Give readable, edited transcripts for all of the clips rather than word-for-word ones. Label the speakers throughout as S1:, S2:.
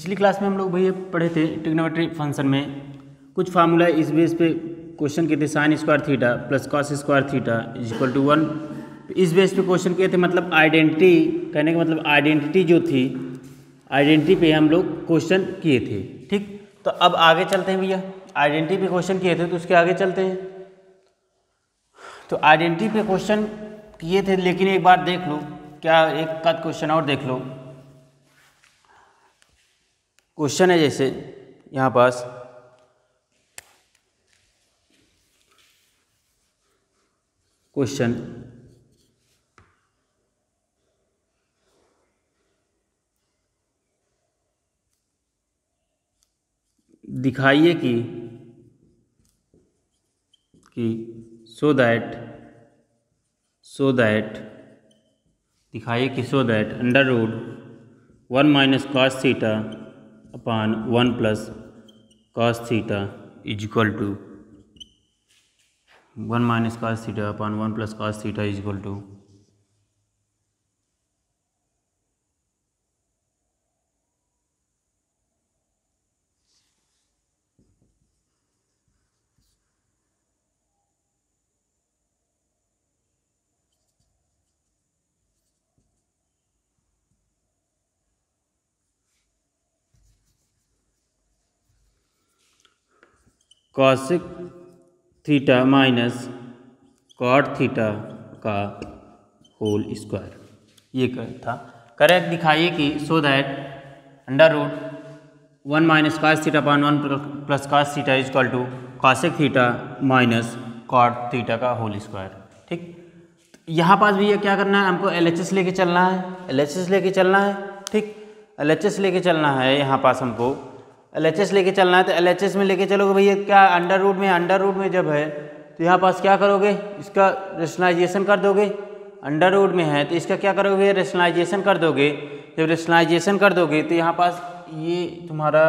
S1: पिछली क्लास में हम लोग भैया पढ़े थे ट्रिग्नोमेट्री फंक्शन में कुछ फार्मूला इस बेस पे क्वेश्चन किए थे sine square theta plus cos square theta is equal to 1। इस बेस पे क्वेश्चन किए थे, मतलब आइडेंटिटी कहने का मतलब आइडेंटिटी जो थी, आइडेंटिटी पे हम लोग क्वेश्चन किए थे। ठीक, तो अब आगे चलते हैं भैया। आइडेंटिटी पे क्वेश्चन किए थे तो उसके आगे चलते हैं। तो आइडेंटिटी पे क्वेश्चन किए थे, लेकिन एक बार देख लो क्या, एक का क्वेश्चन और देख लो। क्वेश्चन है जैसे यहाँ पास क्वेश्चन दिखाइए कि सो दैट दिखाइए कि so that under root 1 minus cos theta upon 1 plus cos theta is equal to 1 minus cos theta upon 1 plus cos theta is equal to cosec theta minus cot theta का whole square. ये था correct. दिखाइए कि so that under root 1 minus cos theta upon 1 plus cos theta is equal to cosec theta minus cot theta का whole square. ठीक, यहाँ पास भैया क्या करना है, हमको LHS लेके चलना है, LHS लेके चलना है। ठीक, LHS लेके चलना है, यहाँ पास हमको LHS लेके चलना है। तो LHS में लेके चलोगे भैया क्या, अंडर रूट में जब है तो यहाँ पास क्या करोगे, इसका रेशनलाइजेशन कर दोगे। अंडर रूट में है तो इसका क्या करोगे भैया, रेशनलाइजेशन कर दोगे। जब रेशनलाइजेशन कर दोगे तो यहाँ पास ये तुम्हारा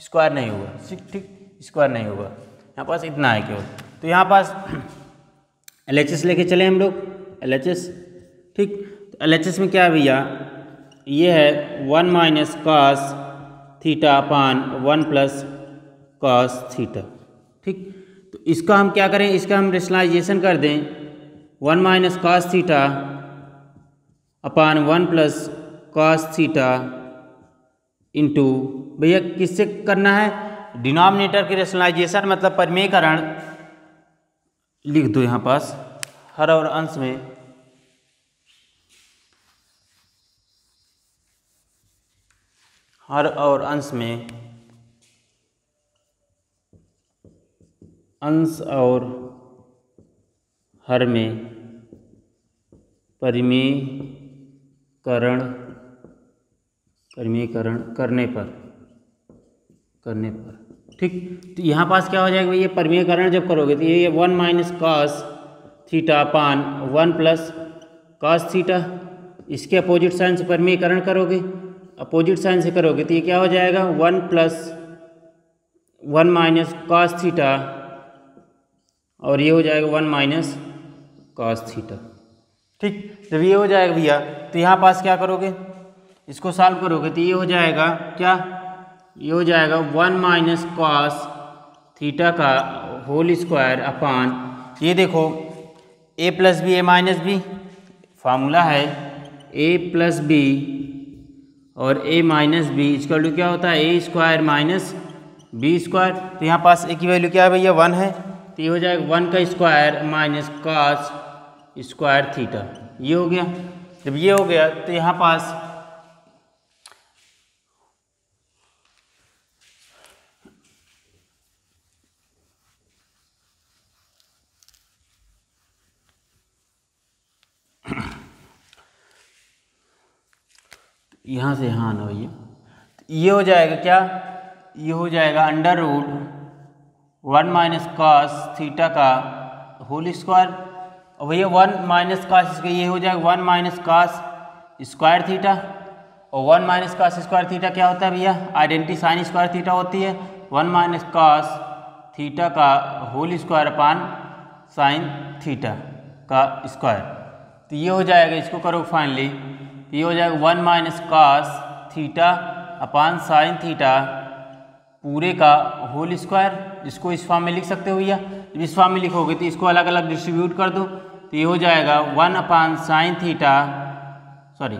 S1: स्क्वायर नहीं होगा। ठीक, स्क्वायर नहीं होगा, यहाँ पास इतना है केवल। तो यहाँ पास LHS लेके चले हम लोग, LHS। ठीक, तो LHS में क्या है भैया, ये है 1 minus cos theta upon 1 plus cos theta. ठीक, तो इसका हम क्या करें, इसका हम रेशनलाइजेशन कर दें। 1 minus cos theta upon 1 plus cos theta into भैया किससे करना है, डिनोमिनेटर की रेशनलाइजेशन मतलब परिमेयकरण लिख दो यहाँ पास हर और अंश में। हर और अंश में, अंश और हर में परिमेयकरण करने पर। ठीक, तो यहाँ पास क्या हो जाएगा भैया, परिमेयकरण जब करोगे तो ये 1 minus cos theta upon 1 plus cos theta, इसके अपोजिट साइन से परिमेयकरण करोगे, अपोजिट साइन से करोगे तो ये क्या हो जाएगा 1 प्लस 1 माइनस कॉस थीटा और ये हो जाएगा 1 माइनस कॉस थीटा। ठीक, जब ये हो जाएगा भैया तो यहाँ पास क्या करोगे, इसको सॉल्व करोगे तो ये हो जाएगा क्या, ये हो जाएगा 1 माइनस कॉस थीटा का होल स्क्वायर अपान, ये देखो a plus B A minus B formula है, a प्लस बी और a minus B equal to क्या होता है, a square minus B square. तो यहाँ पास a की वैल्यू क्या है भैया 1 है, तो ये हो जाएगा 1 का square minus cos square theta. ये हो गया। जब ये हो गया तो यहाँ पास यहाँ से यहाँ आना भैया, ये हो जाएगा क्या, ये हो जाएगा under root 1 minus cos theta का होल स्क्वायर। और भैया 1 माइनस कॉस, इसका ये हो जाएगा 1 माइनस कॉस स्क्वायर थीटा। और 1 माइनस कॉस स्क्वायर थीटा क्या होता है भैया, आइडेंटिटी साइन स्क्वायर थीटा होती है। 1 माइनस कॉस थीटा का whole square upon sine theta का स्क्वायर। तो ये हो जाएगा, इसको करो फाइनली, ये हो जाएगा 1 minus cos theta upon sine theta पूरे का होल स्क्वायर, इसको इस फॉर्म में लिख सकते हो भैया। जब इस फॉर्म में लिखोगे तो इसको अलग अलग डिस्ट्रीब्यूट कर दो तो ये हो जाएगा 1 अपान साइन थीटा, सॉरी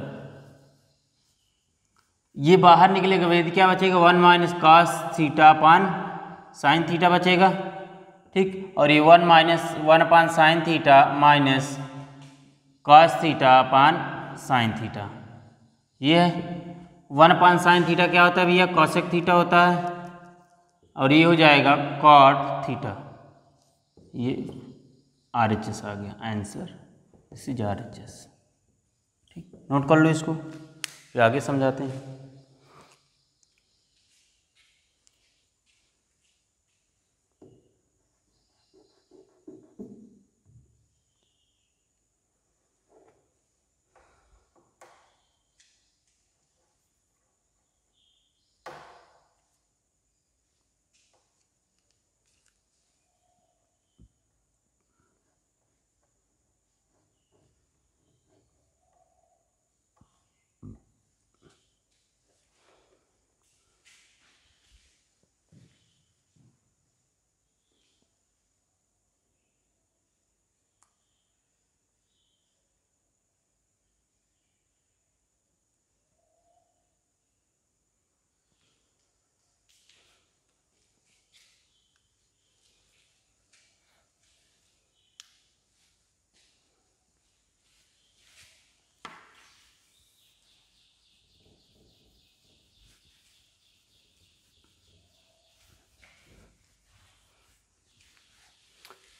S1: ये बाहर निकलेगा भैया, क्या बचेगा 1 minus cos theta upon sine theta बचेगा, ठीक। और ये 1 upon sine theta minus cos theta upon sine theta, ये है 1 अपान साइन थीटा क्या होता है भैया, कॉसेक थीटा होता है, और ये हो जाएगा कॉट थीटा। ये RHS आ गया आंसर, दिस इज RHS, ठीक। नोट कर लो इसको, फिर आगे समझाते हैं।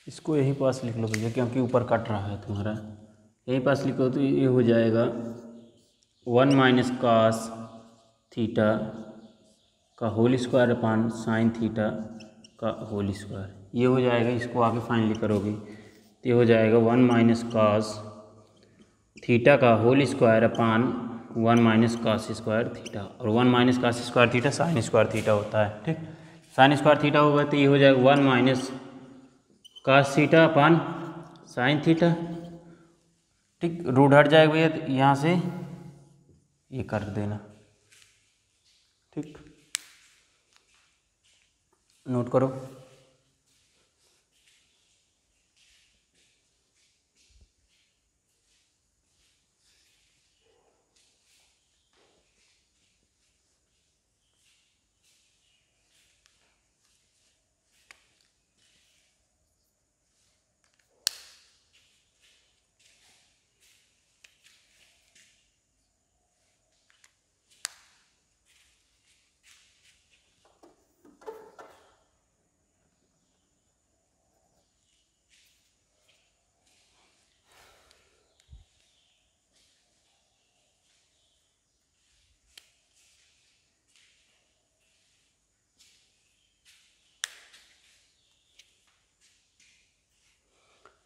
S1: इसको यहीं पास लिख लो भैया, क्योंकि ऊपर कट रहा है तुम्हारा, यहीं पास लिखो तो ये हो जाएगा 1 माइनस कास थीटा का whole square upon sine theta का होल स्क्वायर, ये हो जाएगा। इसको आगे फाइनली करोगे तो ये हो जाएगा 1 माइनस कास थीटा का whole square upon 1 minus cos square theta, और 1 minus cos square theta sine square theta होता है, ठीक। साइन स्क्वायर थीटा होगा तो ये हो जाएगा 1 minus cos theta upon sine theta, ठीक। रूट हट जाएगा भैया, यहाँ से ये कर देना, ठीक। नोट करो।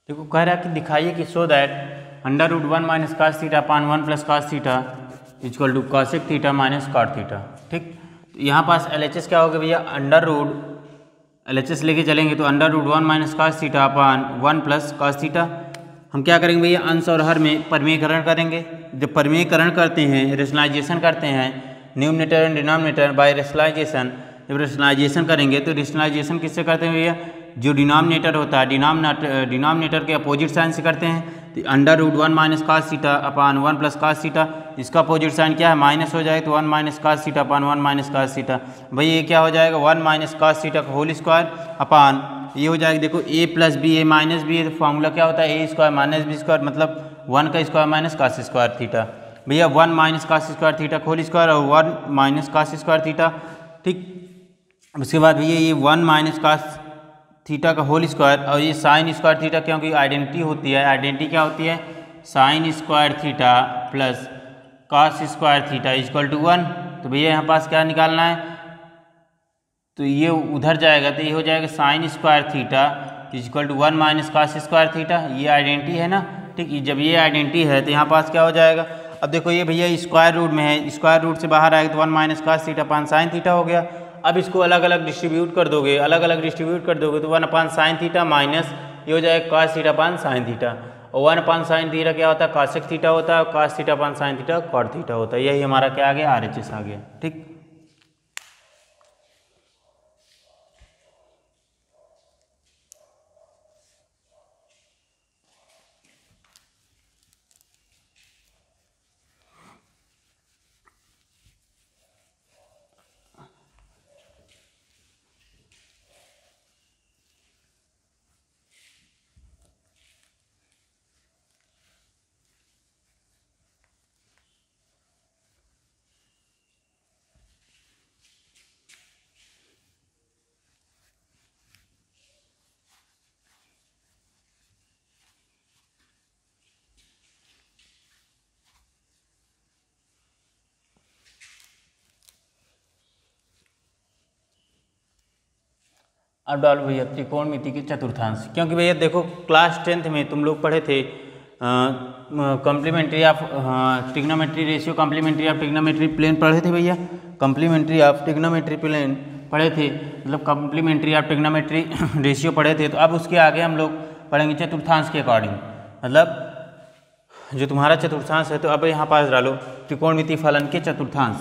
S1: देखो कह रहा है कि दिखाइए कि so that under root 1 minus cos theta upon 1 plus cos theta equal to cosec theta minus cot theta, ठीक। तो यहाँ पास LHS क्या होगा भैया, अंडर रूट LHS लेके चलेंगे तो under root 1 minus cos theta upon 1 plus cos theta. हम क्या करेंगे भैया, अंश और हर में परिमेयकरण करेंगे। जब परिमेयकरण करते हैं, रेशनलाइजेशन करते हैं, numerator and denominator by rationalisation, जब रेशनलाइजेशन करेंगे तो रेशनलाइजेशन किससे करते हैं भैया, जो डिनोमिनेटर होता है डिनोमिनेटर के अपोजिट साइन से करते हैं। तो under root 1 minus cos theta upon 1 plus cos theta, इसका अपोजिट साइन क्या है, माइनस हो जाएगा तो 1 minus cos theta upon 1 minus cos theta. भाई ये क्या हो जाएगा, 1 माइनस कास थीटा का होल स्क्वायर अपान ये हो जाएगा, देखो a plus B A minus B है, तो फॉर्मूला क्या होता है, A square minus B square, मतलब 1 का square minus cos square theta. भैया 1 minus cos square theta whole square और 1 माइनस कास स्क्वायर थीटा, ठीक। उसके बाद भैया ये 1 माइनस कास थीटा का होल स्क्वायर और ये साइन स्क्वायर थीटा, क्योंकि आइडेंटिटी होती है, आइडेंटिटी क्या होती है, sine square theta plus cos square theta equal to 1। तो भैया यहाँ पास क्या निकालना है, तो ये उधर जाएगा तो ये हो जाएगा sine square theta equal to 1 minus cos square theta, ये आइडेंटिटी है ना, ठीक। जब ये आइडेंटिटी है तो यहाँ पास क्या हो जाएगा, अब देखो ये भैया स्क्वायर रूट में है, स्क्वायर रूट से बाहर आएगा तो 1 minus cos theta upon sine theta हो गया। अब इसको अलग अलग डिस्ट्रीब्यूट कर दोगे, अलग अलग डिस्ट्रीब्यूट कर दोगे तो 1 अपान साइन थीटा माइनस ये हो जाएगा cos theta upon sine theta, और 1 अपान साइन थीटा क्या होता है, कासेक थीटा होता है, और cos theta upon sine theta cot theta होता है। यही हमारा क्या आ गया, RHS आ गया, ठीक। अब डालो भैया त्रिकोणमिति के चतुर्थांश, क्योंकि भैया देखो क्लास 10th में तुम लोग पढ़े थे complementary of trigonometry ratio, complementary of trigonometry plane पढ़े थे भैया, कॉम्प्लीमेंट्री ऑफ ट्रिग्नोमेट्री प्लेन पढ़े थे, मतलब कॉम्प्लीमेंट्री ऑफ ट्रिग्नोमेट्री रेशियो पढ़े थे। तो अब उसके आगे हम लोग पढ़ेंगे चतुर्थांश के अकॉर्डिंग, मतलब जो तुम्हारा चतुर्थांश है। तो अब यहाँ पास डालो त्रिकोणमिति फलन के चतुर्थांश,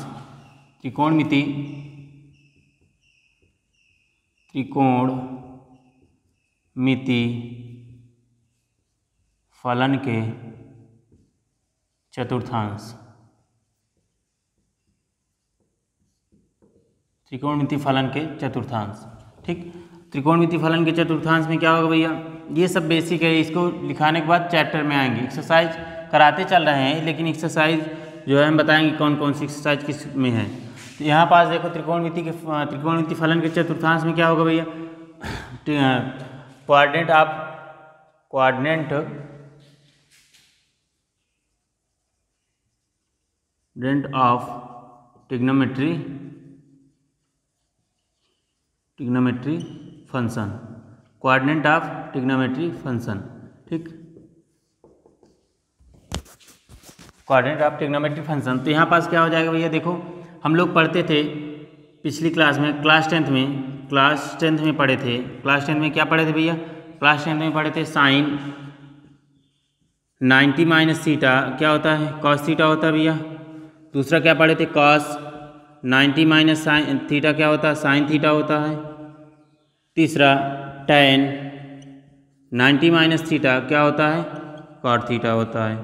S1: त्रिकोणमिति फलन के चतुर्थांश, त्रिकोणमिति फलन के चतुर्थांश। ठीक, त्रिकोणमिति फलन के चतुर्थांश में क्या होगा भैया, ये सब बेसिक है, इसको लिखाने के बाद चैप्टर में आएंगे। एक्सरसाइज कराते चल रहे हैं, लेकिन एक्सरसाइज जो है हम बताएंगे कौन कौन सी एक्सरसाइज किस में है। तो यहाँ पास देखो त्रिकोणमिति फलन के चतुर्थांश में क्या होगा भैया, coordinate of trigonometry function, coordinate of trigonometry function. ठीक, कोऑर्डिनेट ऑफ ट्रिग्नोमेट्री फंक्शन। तो यहाँ पास क्या हो जाएगा भैया, देखो हम लोग पढ़ते थे पिछली क्लास में, क्लास टेंथ में पढ़े थे। क्लास 10 में क्या पढ़े थे भैया, क्लास 10 में पढ़े थे साइन 90 माइनस थीटा क्या होता है, कॉस थीटा होता है भैया। दूसरा क्या पढ़े थे, कॉस 90 माइनस साइन थीटा क्या होता है, साइन थीटा होता है। तीसरा tan 90 माइनस थीटा क्या होता है, कॉट थीटा होता है।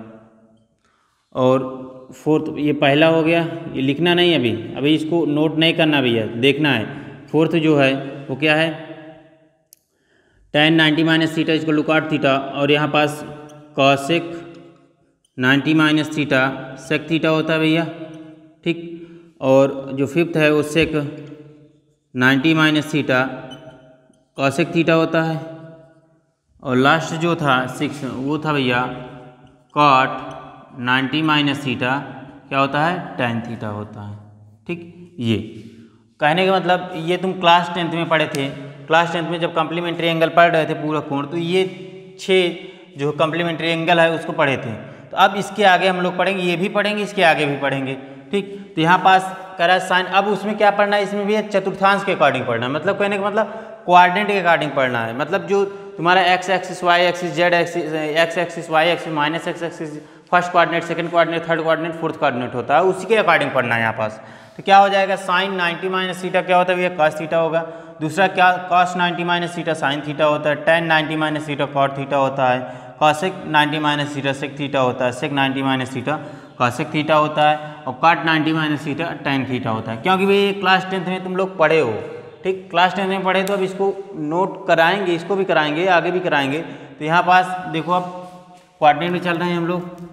S1: और फोर्थ, ये पहला हो गया, ये लिखना नहीं अभी इसको नोट नहीं करना भैया, देखना है। फोर्थ जो है वो क्या है, tan 90 माइनस थीटा इसको लुकाट थीटा, और यहाँ पास cosec 90 minus theta sec theta होता है भैया। ठीक, और जो फिफ्थ है वो sec 90 minus theta cosec theta होता है। और लास्ट जो था 6 वो था भैया कॉट 90 माइनस थीटा क्या होता है, tan थीटा होता है। ठीक, ये कहने का मतलब ये तुम क्लास 10th में पढ़े थे। क्लास 10th में जब कॉम्प्लीमेंट्री एंगल पढ़ रहे थे पूरा कोण, तो ये 6 जो कॉम्प्लीमेंट्री एंगल है उसको पढ़े थे। तो अब इसके आगे हम लोग पढ़ेंगे, ये भी पढ़ेंगे, इसके आगे भी पढ़ेंगे। ठीक, तो यहाँ पास करा साइन, अब उसमें क्या पढ़ना है, इसमें भी चतुर्थांश के अकॉर्डिंग पढ़ना है, मतलब कहने का मतलब कोऑर्डिनेट के अकॉर्डिंग पढ़ना है। मतलब जो तुम्हारा X axis, Y axis, Z axis, X axis, Y axis, minus X axis, first coordinate, second coordinate, third coordinate, fourth coordinate होता है, उसी के अकॉर्डिंग पढ़ना है यहाँ पास। तो क्या हो जाएगा, साइन 90 माइनस थीटा क्या होता है भैया, कॉस थीटा होगा। दूसरा क्या, cos 90 minus theta sine theta होता है। tan 90 minus theta cot theta होता है। Cosec 90 minus theta sec theta होता है। Sec 90 minus theta cosec theta होता है। और cot 90 minus theta tan theta होता है। क्योंकि भाई क्लास 10th में तुम लोग पढ़े हो, ठीक, क्लास 10th में पढ़े, तो अब इसको नोट कराएंगे, इसको भी कराएंगे, आगे भी कराएंगे। तो यहाँ पास देखो अब कोऑर्डिनेट में चल रहे हैं हम लोग,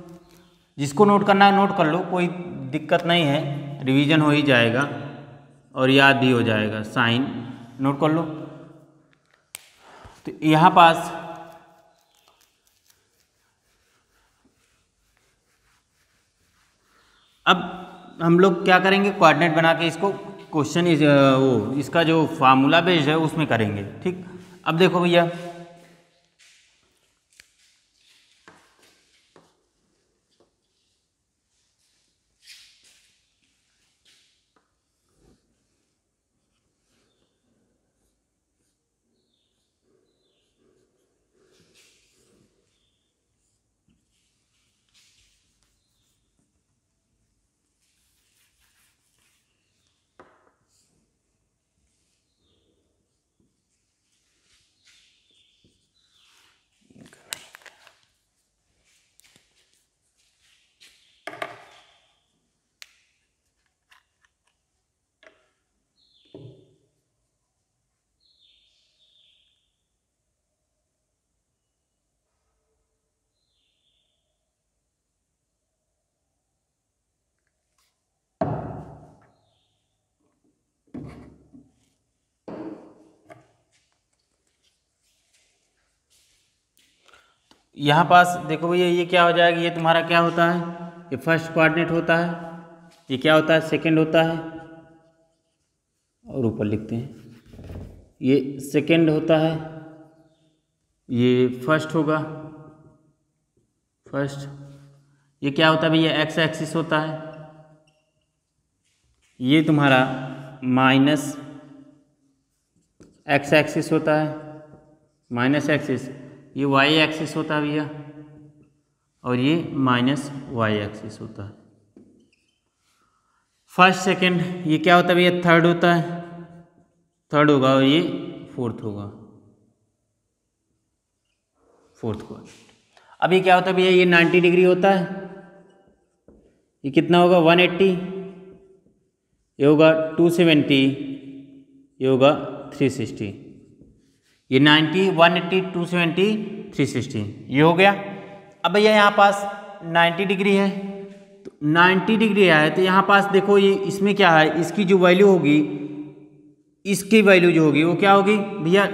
S1: जिसको नोट करना है नोट कर लो, कोई दिक्कत नहीं है, रिवीजन हो ही जाएगा और याद भी हो जाएगा। साइन नोट कर लो। तो यहाँ पास अब हम लोग क्या करेंगे, कोऑर्डिनेट बना के इसको क्वेश्चन वो इसका जो फार्मूला बेस्ड है उसमें करेंगे। ठीक, अब देखो भैया यहाँ पास देखो भैया ये क्या हो जाएगा, ये तुम्हारा क्या होता है, ये फर्स्ट कोऑर्डिनेट होता है, ये क्या होता है, सेकंड होता है, और ऊपर लिखते हैं ये सेकेंड होता है, ये फर्स्ट होगा, फर्स्ट। ये क्या होता है भैया, एक्स एक्सिस होता है। ये तुम्हारा माइनस एक्स एक्सिस होता है, माइनस एक्सिस। ये वाई एक्सिस होता है भैया, और ये माइनस वाई एक्सिस होता है। फर्स्ट सेकंड ये क्या होता है भैया, थर्ड होता है, थर्ड होगा, और ये फोर्थ होगा, फोर्थ को। अब ये क्या होता है भैया, ये 90 डिग्री होता है, ये कितना होगा 180, ये होगा 270, ये होगा 360। ये 90, 180, 270, 360 ये हो गया। अब भैया यहाँ पास 90 डिग्री है, तो 90 डिग्री है तो यहाँ पास देखो ये इसमें क्या है, इसकी जो वैल्यू होगी, इसकी वैल्यू जो होगी वो क्या होगी भैया,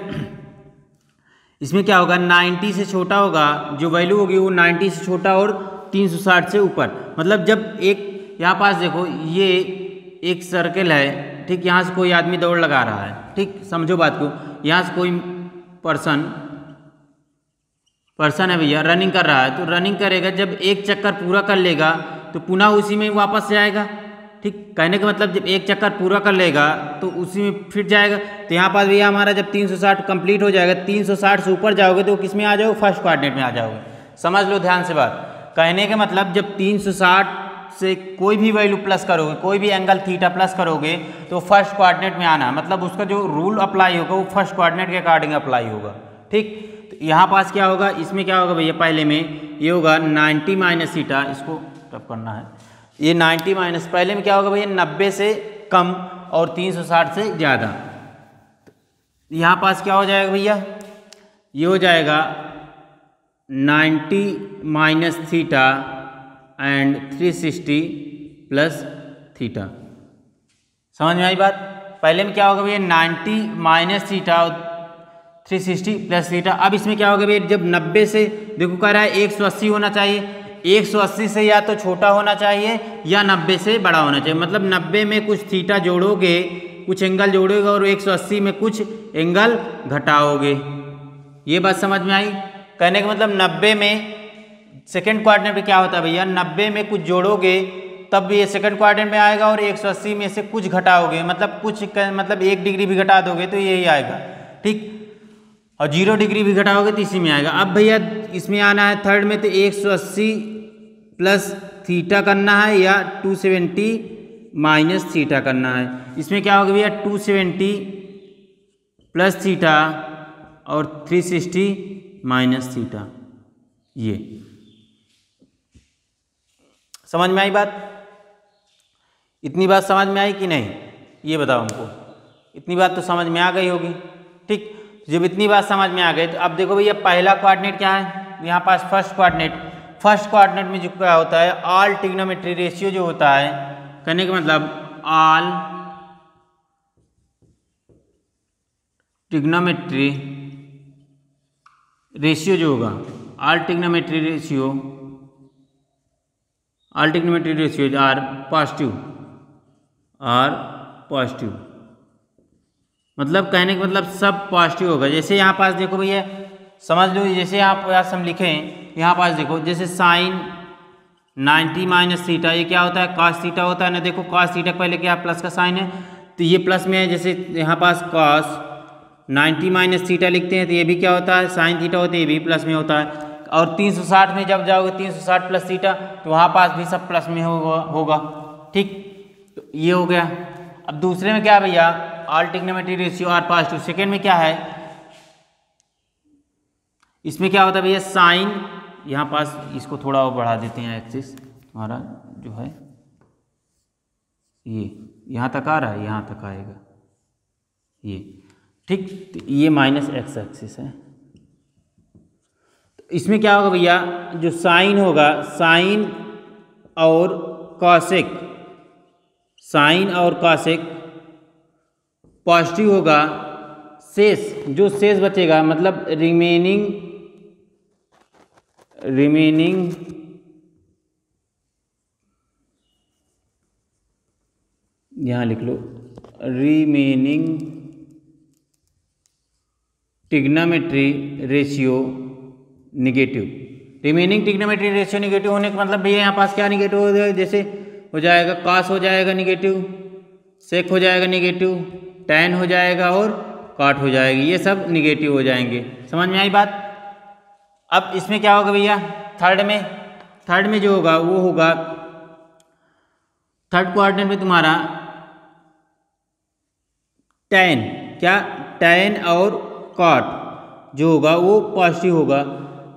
S1: इसमें क्या होगा 90 से छोटा होगा, जो वैल्यू होगी वो 90 से छोटा और 360 से ऊपर। मतलब जब एक यहाँ पास देखो ये एक सर्कल है, ठीक, यहाँ से कोई आदमी दौड़ लगा रहा है, ठीक, समझो बात को, यहाँ से कोई पर्सन है भैया, रनिंग कर रहा है, तो रनिंग करेगा, जब एक चक्कर पूरा कर लेगा तो पुनः उसी में वापस से आएगा, ठीक। कहने का मतलब जब एक चक्कर पूरा कर लेगा तो उसी में फिर जाएगा। तो यहाँ पास भैया हमारा जब 360 कंप्लीट हो जाएगा, 360 से ऊपर जाओगे तो किस में आ जाओगे, फर्स्ट क्वाड्रेंट में आ जाओगे। समझ लो ध्यान से बात। कहने का मतलब जब 360 से कोई भी वैल्यू प्लस करोगे, कोई भी एंगल थीटा प्लस करोगे तो फर्स्ट क्वाड्रेंट में आना है, मतलब उसका जो रूल अप्लाई होगा वो फर्स्ट क्वाड्रेंट के अकॉर्डिंग अप्लाई होगा, ठीक। तो यहाँ पास क्या होगा, इसमें क्या होगा भैया, पहले में ये होगा 90 माइनस थीटा, इसको टफ करना है, ये 90 माइनस, पहले में क्या होगा भैया 90 से कम और 360 से ज़्यादा। यहाँ पास क्या हो जाएगा भैया, ये हो जाएगा 90 minus theta and 360 plus theta. समझ में आई बात। पहले में क्या होगा भैया 90 माइनस थीटा और 360 प्लस थीटा। अब इसमें क्या होगा भैया, जब 90 से देखो कह रहा है 180 होना चाहिए, 180 से या तो छोटा होना चाहिए या 90 से बड़ा होना चाहिए। मतलब 90 में कुछ थीटा जोड़ोगे, कुछ एंगल जोड़ोगे, और 180 में कुछ एंगल घटाओगे। ये बात समझ में आई। कहने का मतलब 90 में सेकंड क्वाड्रेंट में क्या होता है भैया, 90 में कुछ जोड़ोगे तब ये सेकंड क्वाड्रेंट में आएगा, और 180 में से कुछ घटाओगे, मतलब कुछ मतलब 1 डिग्री भी घटा दोगे तो यही आएगा, ठीक। और 0 डिग्री भी घटाओगे तो इसी में आएगा। अब भैया इसमें आना है थर्ड में, तो 180 प्लस थीटा करना है या 270 माइनस थीटा करना है। इसमें क्या होगा भैया 270 प्लस थीटा और 360 माइनस थीटा। ये समझ में आई बात। इतनी बात समझ में आई कि नहीं, ये बताओ हमको। इतनी बात तो समझ में आ गई होगी, ठीक। जब इतनी बात समझ में आ गई तो अब देखो भैया पहला कोऑर्डिनेट क्या है, यहाँ पास फर्स्ट कोऑर्डिनेट। फर्स्ट कोऑर्डिनेट में जो क्या होता है, ऑल ट्रिग्नोमेट्री रेशियो जो होता है, कहने का मतलब ऑल ट्रिग्नोमेट्री रेशियो जो होगा, all trigonometry ratio are positive. मतलब कहने का मतलब सब पॉजिटिव होगा। जैसे यहाँ पास देखो भैया, समझ लो, जैसे यहाँ पास हम लिखें, यहाँ पास देखो जैसे साइन 90 माइनस थीटा, ये क्या होता है, कॉस थीटा होता है ना। देखो कॉस थीटा पहले क्या प्लस का साइन है, तो ये प्लस में है। जैसे यहाँ पास कॉस 90 माइनस थीटा लिखते हैं तो ये भी क्या होता है, साइन थीटा होता है, ये भी प्लस में होता है। और 360 में जब जाओगे 360 प्लस थीटा, तो वहाँ पास भी सब प्लस में होगा, ठीक। तो ये हो गया। अब दूसरे में क्या है भैया, all trigonometry ratio are positive. Second में क्या है, इसमें क्या होता है भैया, साइन, यहाँ पास इसको थोड़ा और बढ़ा देते हैं, एक्सिस हमारा जो है ये यहाँ तक आ रहा है, यहाँ तक आएगा ये, ठीक। तो ये माइनस एक्स एक्सिस है। तो इसमें क्या होगा भैया, जो साइन होगा, साइन और कॉसेक, साइन और कॉसेक पॉजिटिव होगा। शेष जो शेष बचेगा, मतलब रिमेनिंग यहाँ लिख लो, remaining trigonometry ratio negative. Remaining trigonometry ratio negative होने का मतलब भैया यहाँ पास क्या निगेटिव हो जाएगा, जैसे हो जाएगा कॉस हो जाएगा निगेटिव, सेक हो जाएगा निगेटिव, टैन हो जाएगा और कॉट हो जाएगी, ये सब निगेटिव हो जाएंगे। समझ में आई बात। अब इसमें क्या होगा भैया, थर्ड में जो होगा वो होगा, थर्ड क्वाड्रेंट में तुम्हारा टैन, क्या टैन और कॉट जो होगा वो पॉजिटिव होगा।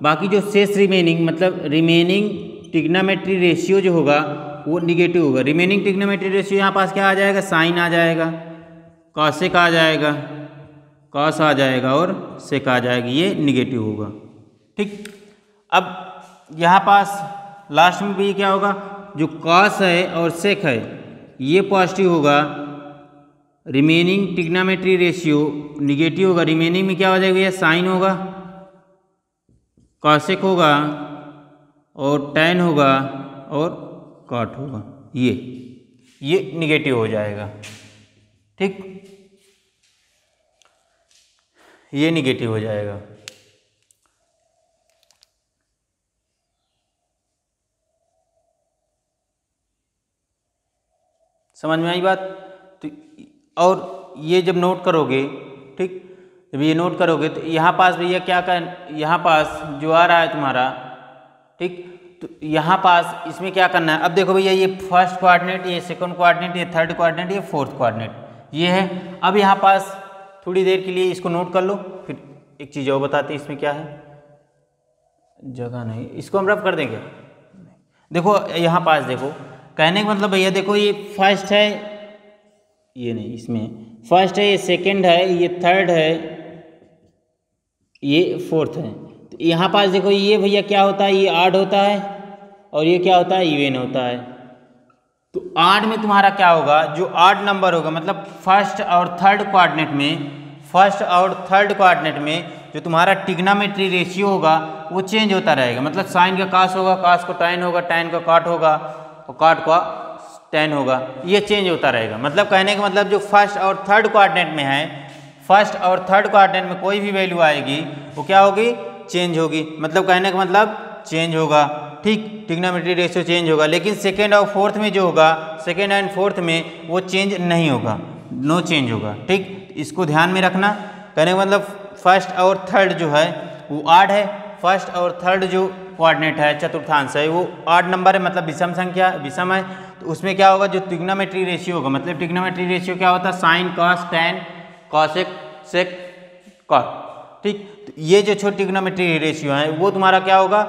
S1: बाकी जो शेष रिमेनिंग मतलब रिमेनिंग ट्रिग्नोमेट्री रेशियो जो होगा वो निगेटिव होगा। रिमेनिंग ट्रिग्नोमेट्री रेशियो यहाँ पास क्या आ जाएगा, साइन आ जाएगा, कॉसेक आ जाएगा, कॉस आ जाएगा और सेक आ जाएगी, ये निगेटिव होगा। ठीक, अब यहाँ पास लास्ट में भी क्या होगा, जो कॉस है और सेक है ये पॉजिटिव होगा, रिमेनिंग ट्रिग्नोमेट्री रेशियो निगेटिव होगा। रिमेनिंग में क्या हो जाएगा, ये साइन होगा, कॉसेक होगा और टैन होगा और कॉट होगा, ये निगेटिव हो जाएगा। ठीक, ये निगेटिव हो जाएगा। समझ में आई बात। तो और ये जब नोट करोगे, ठीक, जब ये नोट करोगे तो यहाँ पास भैया क्या कर, यहाँ पास जो आ रहा है तुम्हारा, ठीक, तो यहाँ पास इसमें क्या करना है। अब देखो भैया ये फर्स्ट क्वाड्रेंट, ये सेकंड क्वाड्रेंट, ये थर्ड क्वाड्रेंट, ये फोर्थ क्वाड्रेंट ये है। अब यहाँ पास थोड़ी देर के लिए इसको नोट कर लो, फिर एक चीज़ और बताते हैं इसमें क्या है, जगह नहीं, इसको हम रब कर देंगे। देखो यहाँ पास देखो, कहने का मतलब भैया देखो ये फर्स्ट है, ये नहीं, इसमें फर्स्ट है, ये सेकंड है, ये थर्ड है, ये फोर्थ है। तो यहाँ पास देखो ये भैया क्या होता है, ये आड होता है और ये क्या होता है, इवन होता है। तो आड में तुम्हारा क्या होगा, जो आड नंबर होगा मतलब फर्स्ट और थर्ड क्वाड्रेंट में जो तुम्हारा ट्रिग्नोमेट्री रेशियो होगा वो चेंज होता रहेगा। मतलब साइन का कॉस होगा, कॉस को टैन होगा, टैन का कॉट होगा और कॉट का टैन होगा, ये चेंज होता रहेगा। मतलब कहने का मतलब जो फर्स्ट और थर्ड क्वाड्रेंट में है, फर्स्ट और थर्ड क्वाड्रेंट में कोई भी वैल्यू आएगी वो क्या होगी, चेंज होगी। मतलब कहने का मतलब चेंज होगा। ठीक, ट्रिग्नोमेट्री रेशियो चेंज होगा। लेकिन सेकेंड और फोर्थ में जो होगा, सेकेंड एंड फोर्थ में वो चेंज नहीं होगा, नो चेंज होगा। ठीक, इसको ध्यान में रखना। कहने का मतलब फर्स्ट और थर्ड जो है वो आड है, फर्स्ट और थर्ड जो क्वाड्रेंट है, चतुर्थांश है, वो आड नंबर है, मतलब विषम संख्या, विषम है। तो उसमें क्या होगा, जो ट्रिग्नोमेट्री रेशियो होगा, मतलब ट्रिग्नोमेट्री रेशियो क्या होता है, sine cos tan cosec sec cot. ठीक, तो ये जो छोटी ट्रिग्नोमेट्री रेशियो है वो तुम्हारा क्या होगा,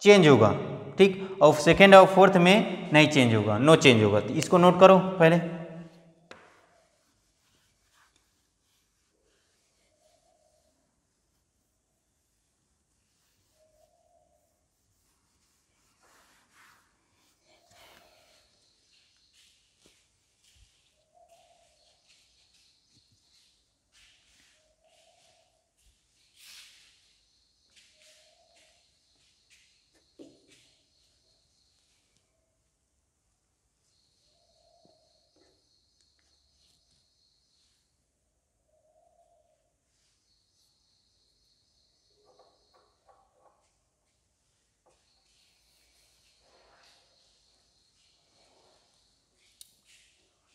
S1: चेंज होगा। ठीक, और सेकेंड और फोर्थ में नहीं चेंज होगा, नो चेंज होगा। तो इसको नोट करो पहले।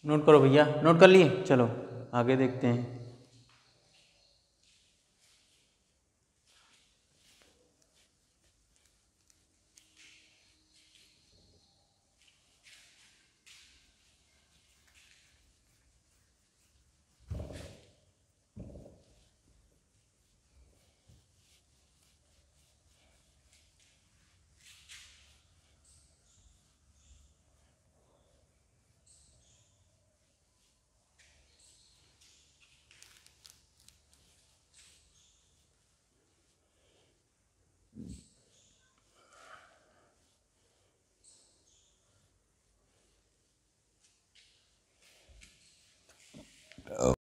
S1: नोट करो भैया, नोट कर लिए, चलो आगे देखते हैं।